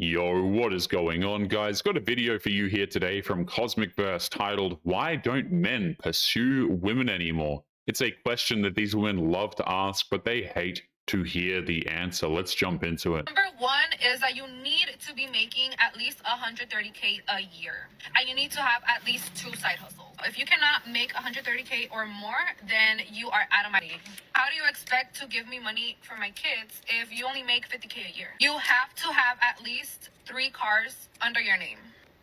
Yo, what is going on, guys? Got a video for you here today from Cosmic Verse titled, Why Don't Men Pursue Women Anymore? It's a question that these women love to ask, but they hate to hear the answer. Let's jump into it. Number one is that you need to be making at least 130K a year. And you need to have at least 2 side hustles. If you cannot make 130K or more, then you are out of my league. How do you expect to give me money for my kids if you only make 50K a year? You have to have at least 3 cars under your name.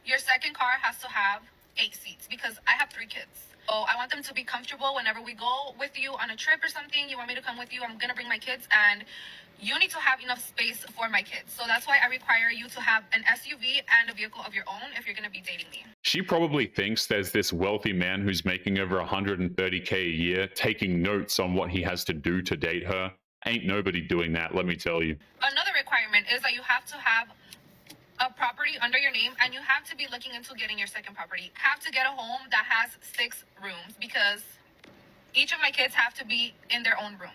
Your second car has to have 8 seats because I have 3 kids. Oh, I want them to be comfortable whenever we go with you on a trip or something. You want me to come with you? I'm going to bring my kids, and you need to have enough space for my kids. So that's why I require you to have an SUV and a vehicle of your own if you're going to be dating me. She probably thinks there's this wealthy man who's making over 130K a year taking notes on what he has to do to date her. Ain't nobody doing that, let me tell you. Another requirement is that you have to have a property under your name, and you have to be looking into getting your second property. Have to get a home that has 6 rooms because each of my kids have to be in their own room.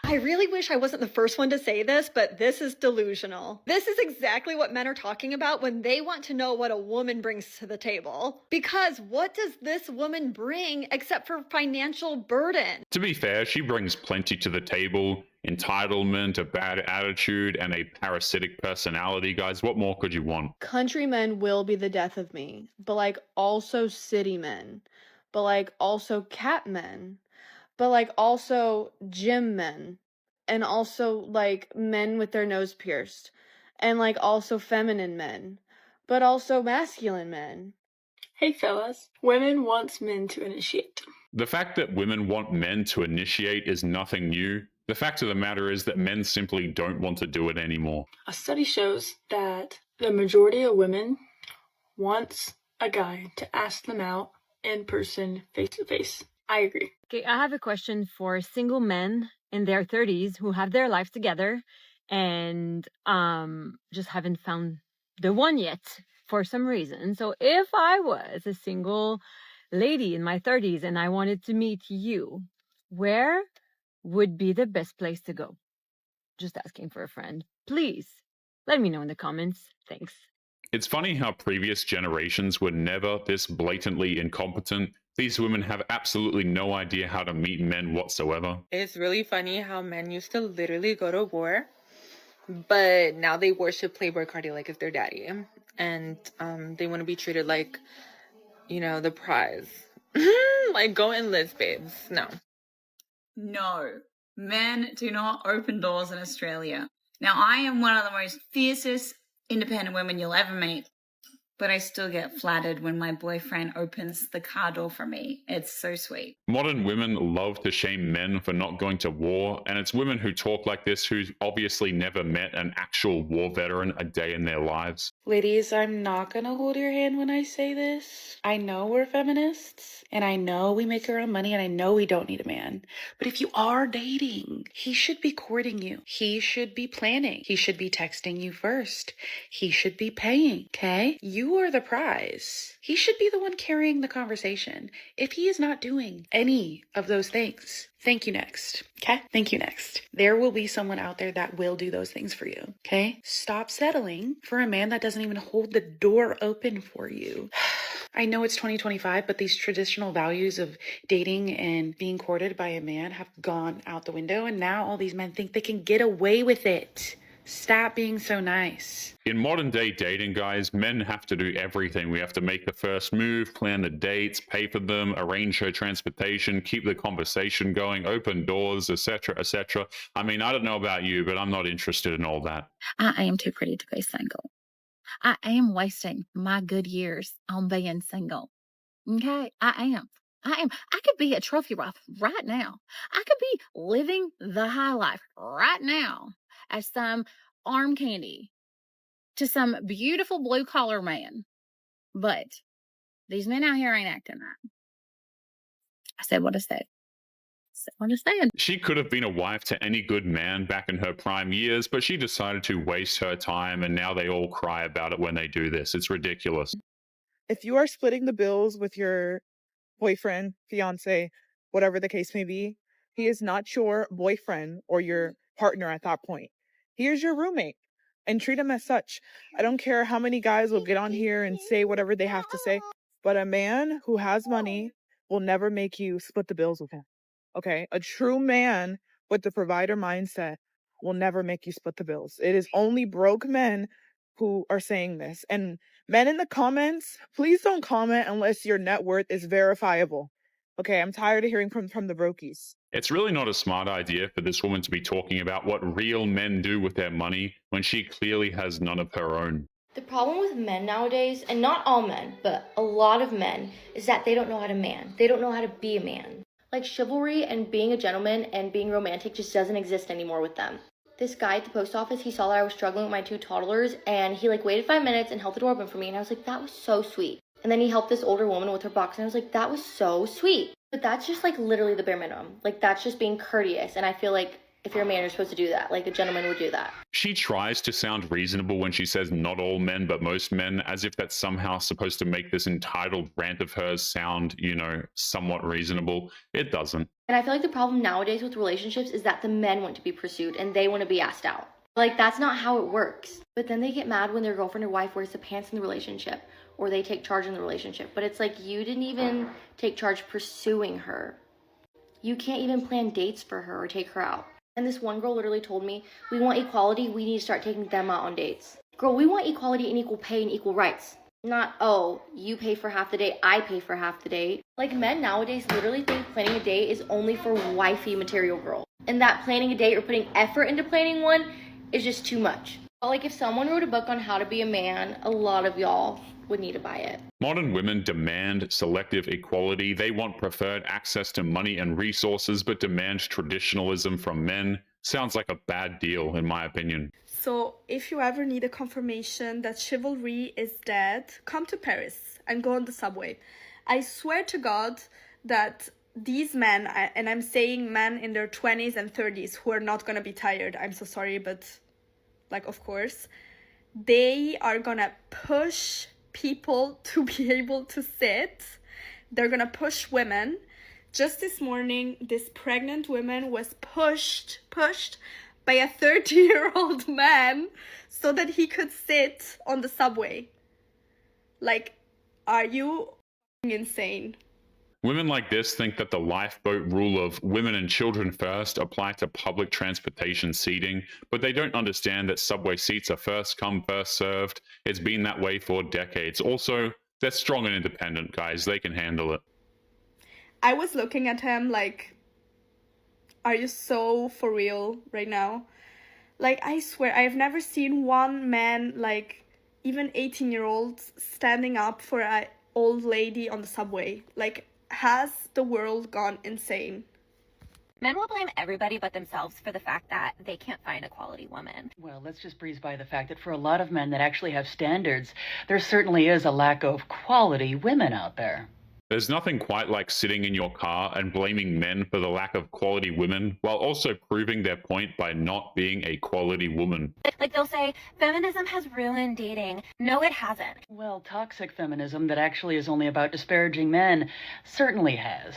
I really wish I wasn't the first one to say this, but this is delusional. This is exactly what men are talking about when they want to know what a woman brings to the table. Because what does this woman bring except for financial burden? To be fair, she brings plenty to the table. Entitlement, a bad attitude, and a parasitic personality, guys. What more could you want? Country men will be the death of me, but like also city men, but like also cat men, but like also gym men, and also like men with their nose pierced, and like also feminine men, but also masculine men. Hey fellas, women wants men to initiate. The fact that women want men to initiate is nothing new. The fact of the matter is that men simply don't want to do it anymore. A study shows that the majority of women wants a guy to ask them out in person, face to face. I agree. Okay, I have a question for single men in their 30s who have their lives together and just haven't found the one yet for some reason. So if I was a single lady in my 30s and I wanted to meet you, where would be the best place to go? Just asking for a friend. Please let me know in the comments. Thanks. It's funny how previous generations were never this blatantly incompetent. These women have absolutely no idea how to meet men whatsoever. It's really funny how men used to literally go to war, but now they worship Playboy Cardi like it's their daddy. And they want to be treated like, the prize. Like, go enlist, babes. No. No, men do not open doors in Australia. Now, I am one of the most fiercest independent women you'll ever meet, but I still get flattered when my boyfriend opens the car door for me. It's so sweet. Modern women love to shame men for not going to war, and it's women who talk like this who obviously never met an actual war veteran a day in their lives. Ladies, I'm not gonna hold your hand when I say this. I know we're feminists, and I know we make our own money, and I know we don't need a man. But if you are dating, he should be courting you. He should be planning. He should be texting you first. He should be paying, okay? You are the prize. He should be the one carrying the conversation. If he is not doing any of those things, thank you next. Okay? Thank you next. There will be someone out there that will do those things for you. Okay? Stop settling for a man that doesn't even hold the door open for you. I know it's 2025, but these traditional values of dating and being courted by a man have gone out the window, and now all these men think they can get away with it. Stop being so nice. In modern day dating, guys, men have to do everything. We have to make the first move, plan the dates, pay for them, arrange her transportation, keep the conversation going, open doors, etc., etc. I mean, I don't know about you, but I'm not interested in all that. I am too pretty to be single. I am wasting my good years on being single. Okay? I am. I could be a trophy wife right now. I could be living the high life right now as some arm candy to some beautiful blue collar man. But these men out here ain't acting right. I said what I said. She could have been a wife to any good man back in her prime years, but she decided to waste her time, and now they all cry about it when they do this. It's ridiculous. If you are splitting the bills with your boyfriend, fiance, whatever the case may be, he is not your boyfriend or your partner at that point. He is your roommate. and treat them as such. I don't care how many guys will get on here and say whatever they have to say, but a man who has money will never make you split the bills with him. Okay? A true man with the provider mindset will never make you split the bills. It is only broke men who are saying this. And men in the comments, please don't comment unless your net worth is verifiable. Okay, I'm tired of hearing from the brokies. It's really not a smart idea for this woman to be talking about what real men do with their money when she clearly has none of her own. The problem with men nowadays, and not all men, but a lot of men, is that they don't know how to man. They don't know how to be a man. Like chivalry and being a gentleman and being romantic just doesn't exist anymore with them. This guy at the post office, he saw that I was struggling with my 2 toddlers, and he waited 5 minutes and held the door open for me, and I was like, that was so sweet. And then he helped this older woman with her box, and I was like, that was so sweet. But that's just literally the bare minimum. That's just being courteous, and I feel like if you're a man, you're supposed to do that. A gentleman would do that. She tries to sound reasonable when she says not all men, but most men, as if that's somehow supposed to make this entitled rant of hers sound, somewhat reasonable. It doesn't. And I feel like the problem nowadays with relationships is that the men want to be pursued and they want to be asked out. That's not how it works. But then they get mad when their girlfriend or wife wears the pants in the relationship or they take charge in the relationship. But it's you didn't even take charge pursuing her. You can't even plan dates for her or take her out. And this one girl literally told me, we want equality, we need to start taking them out on dates. Girl, we want equality and equal pay and equal rights. Not, oh, you pay for half the day, I pay for half the day. Men nowadays literally think planning a date is only for wifey material girl. And that planning a date or putting effort into planning one is just too much. But if someone wrote a book on how to be a man, a lot of y'all would need to buy it. Modern women demand selective equality. They want preferred access to money and resources, but demand traditionalism from men. Sounds like a bad deal, in my opinion. So, if you ever need a confirmation that chivalry is dead, come to Paris and go on the subway. I swear to God that these men, and I'm saying men in their 20s and 30s who are not gonna be tired, I'm so sorry, but of course, they are gonna push people to be able to sit. They're gonna push women. Just this morning, this pregnant woman was pushed by a 30-year-old man so that he could sit on the subway. Are you insane? Women like this think that the lifeboat rule of women and children first apply to public transportation seating, but they don't understand that subway seats are first come, first served. It's been that way for decades. Also, they're strong and independent, guys. They can handle it. I was looking at him are you so for real right now? I swear, I have never seen one man, even 18-year-olds, standing up for an old lady on the subway. Has the world gone insane? Men will blame everybody but themselves for the fact that they can't find a quality woman. Well, let's just breeze by the fact that for a lot of men that actually have standards, there certainly is a lack of quality women out there. There's nothing quite like sitting in your car and blaming men for the lack of quality women while also proving their point by not being a quality woman. They'll say, feminism has ruined dating. No, it hasn't. Well, toxic feminism that actually is only about disparaging men certainly has.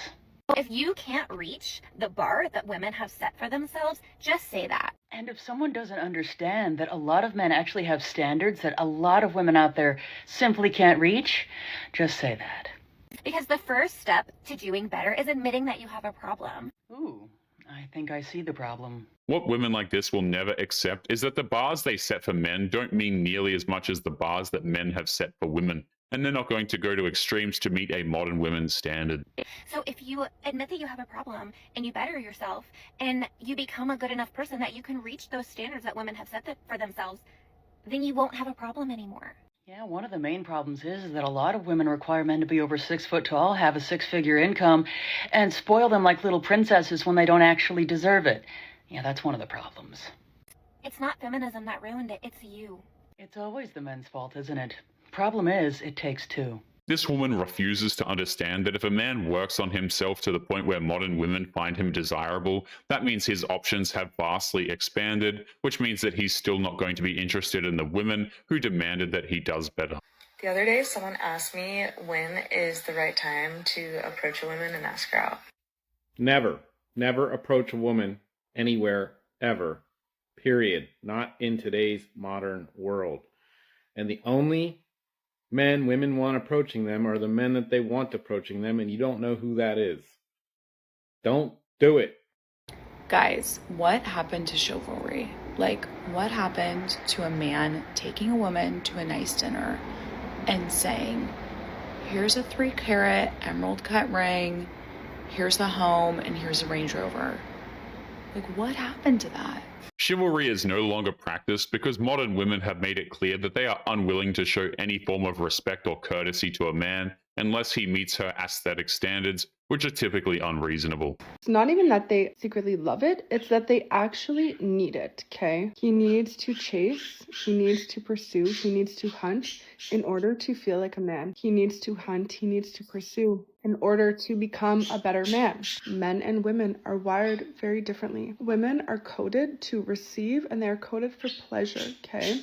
If you can't reach the bar that women have set for themselves, just say that. And if someone doesn't understand that a lot of men actually have standards that a lot of women out there simply can't reach, just say that. Because the first step to doing better is admitting that you have a problem. Ooh, I think I see the problem. What women like this will never accept is that the bars they set for men don't mean nearly as much as the bars that men have set for women. And they're not going to go to extremes to meet a modern women's standard. So if you admit that you have a problem and you better yourself and you become a good enough person that you can reach those standards that women have set for themselves, then you won't have a problem anymore. Yeah, one of the main problems is that a lot of women require men to be over 6 foot tall, have a 6-figure income, and spoil them like little princesses when they don't actually deserve it. Yeah, that's one of the problems. It's not feminism that ruined it, it's you. It's always the men's fault, isn't it? Problem is, it takes two. This woman refuses to understand that if a man works on himself to the point where modern women find him desirable, that means his options have vastly expanded, which means that he's still not going to be interested in the women who demanded that he does better. The other day, someone asked me when is the right time to approach a woman and ask her out. Never approach a woman anywhere, ever. period. Not in today's modern world. And the only men women want approaching them are the men that they want approaching them, and you don't know who that is. Don't do it. Guys, what happened to chivalry? Like, what happened to a man taking a woman to a nice dinner and saying, here's a 3-carat emerald cut ring, here's the home, and here's a Range Rover? Like, what happened to that? Chivalry is no longer practiced because modern women have made it clear that they are unwilling to show any form of respect or courtesy to a man unless he meets her aesthetic standards, which are typically unreasonable. It's not even that they secretly love it, it's that they actually need it, okay? He needs to chase, he needs to pursue, he needs to hunt in order to feel like a man. He needs to hunt, he needs to pursue in order to become a better man. Men and women are wired very differently. Women are coded to receive and they are coded for pleasure, okay?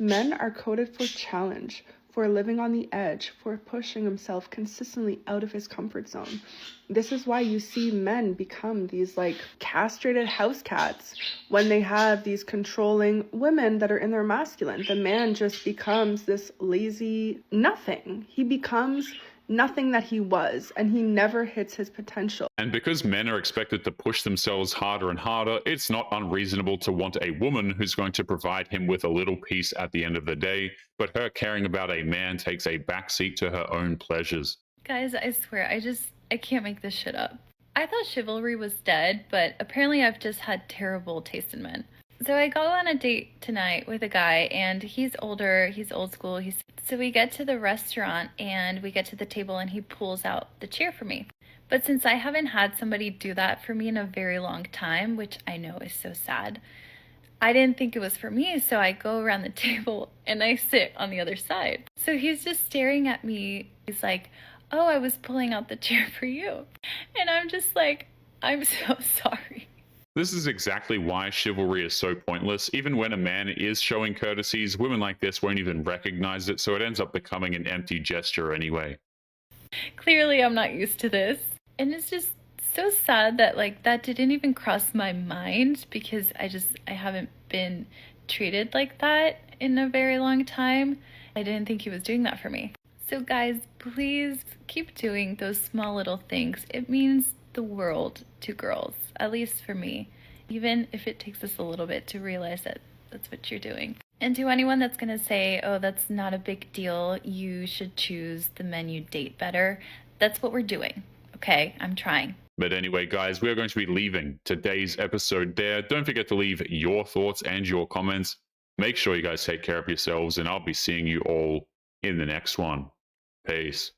Men are coded for challenge, for living on the edge, for pushing himself consistently out of his comfort zone. This is why you see men become these like castrated house cats when they have these controlling women that are in their masculine. The man just becomes this lazy nothing. He becomes nothing that he was, and he never hits his potential. And because men are expected to push themselves harder and harder, it's not unreasonable to want a woman who's going to provide him with a little piece at the end of the day, but her caring about a man takes a backseat to her own pleasures. Guys, I swear, I can't make this shit up. I thought chivalry was dead, but apparently I've just had terrible taste in men. So I go on a date tonight with a guy, and he's older, he's old school. So we get to the restaurant, and we get to the table, and he pulls out the chair for me. But since I haven't had somebody do that for me in a very long time, which I know is so sad, I didn't think it was for me, so I go around the table, and I sit on the other side. So he's just staring at me. He's like, oh, I was pulling out the chair for you. And I'm just like, I'm so sorry. This is exactly why chivalry is so pointless. Even when a man is showing courtesies, women like this won't even recognize it, so it ends up becoming an empty gesture anyway. Clearly, I'm not used to this. And it's just so sad that that didn't even cross my mind because I haven't been treated like that in a very long time. I didn't think he was doing that for me. So guys, please keep doing those small little things. It means the world to girls, at least for me, even if it takes us a little bit to realize that that's what you're doing. And to anyone that's going to say, oh, that's not a big deal, you should choose the men you date better, that's what we're doing. Okay, I'm trying. But anyway, guys, we're going to be leaving today's episode there. Don't forget to leave your thoughts and your comments. Make sure you guys take care of yourselves, and I'll be seeing you all in the next one. Peace.